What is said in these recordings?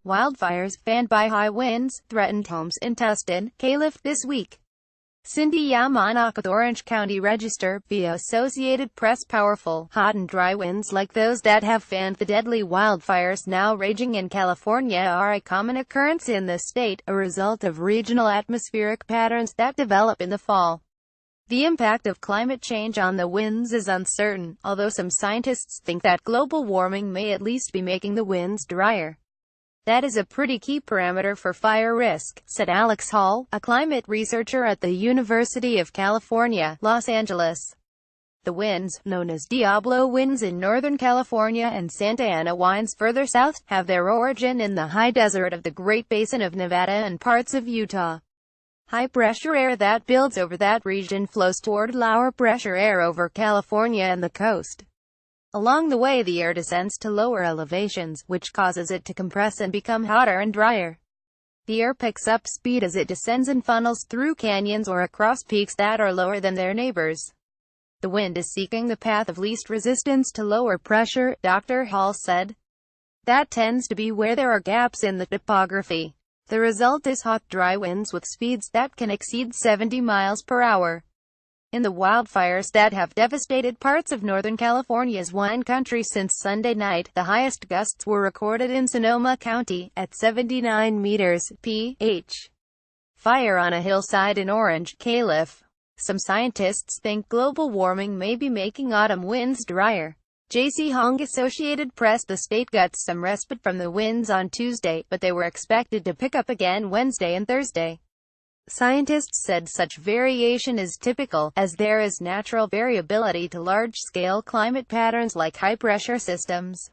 Wildfires, fanned by high winds, threatened homes in Tustin, Calif this week. Cindy YamanakaThe Orange County Register, via Associated Press. Powerful, hot and dry winds like those that have fanned the deadly wildfires now raging in California are a common occurrence in the state, a result of regional atmospheric patterns that develop in the fall. The impact of climate change on the winds is uncertain, although some scientists think that global warming may at least be making the winds drier. That is a pretty key parameter for fire risk, said Alex Hall, a climate researcher at the University of California, Los Angeles. The winds, known as Diablo winds in Northern California and Santa Ana winds further south, have their origin in the high desert of the Great Basin of Nevada and parts of Utah. High-pressure air that builds over that region flows toward lower-pressure air over California and the coast. Along the way, the air descends to lower elevations, which causes it to compress and become hotter and drier. The air picks up speed as it descends and funnels through canyons or across peaks that are lower than their neighbors. The wind is seeking the path of least resistance to lower pressure, Dr. Hall said. That tends to be where there are gaps in the topography. The result is hot, dry winds with speeds that can exceed 70 miles per hour. In the wildfires that have devastated parts of Northern California's wine country since Sunday night, the highest gusts were recorded in Sonoma County, at 79 meters ph. Fire on a hillside in Orange, Calif. Some scientists think global warming may be making autumn winds drier. J.C. Hong, Associated Press. The state got some respite from the winds on Tuesday, but they were expected to pick up again Wednesday and Thursday. Scientists said such variation is typical, as there is natural variability to large-scale climate patterns like high-pressure systems.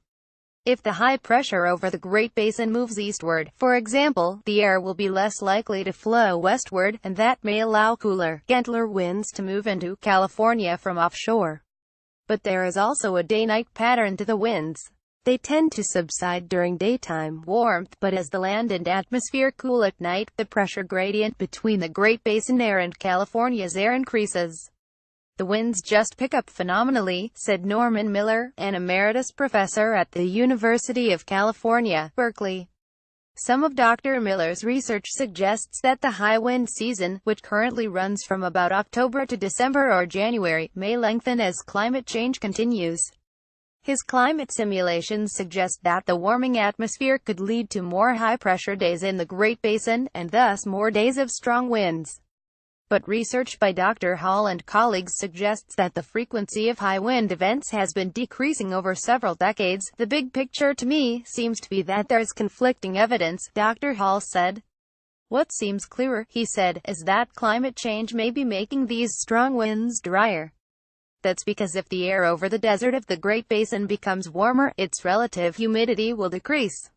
If the high pressure over the Great Basin moves eastward, for example, the air will be less likely to flow westward, and that may allow cooler, gentler winds to move into California from offshore. But there is also a day-night pattern to the winds. They tend to subside during daytime warmth, but as the land and atmosphere cool at night, the pressure gradient between the Great Basin air and California's air increases. The winds just pick up phenomenally, said Norman Miller, an emeritus professor at the University of California, Berkeley. Some of Dr. Miller's research suggests that the high wind season, which currently runs from about October to December or January, may lengthen as climate change continues. His climate simulations suggest that the warming atmosphere could lead to more high-pressure days in the Great Basin, and thus more days of strong winds. But research by Dr. Hall and colleagues suggests that the frequency of high wind events has been decreasing over several decades. The big picture to me seems to be that there's conflicting evidence, Dr. Hall said. What seems clearer, he said, is that climate change may be making these strong winds drier. That's because if the air over the desert of the Great Basin becomes warmer, its relative humidity will decrease.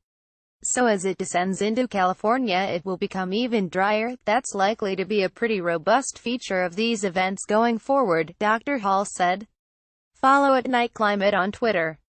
So as it descends into California, it will become even drier. That's likely to be a pretty robust feature of these events going forward, Dr. Hall said. Follow @NightClimate on Twitter.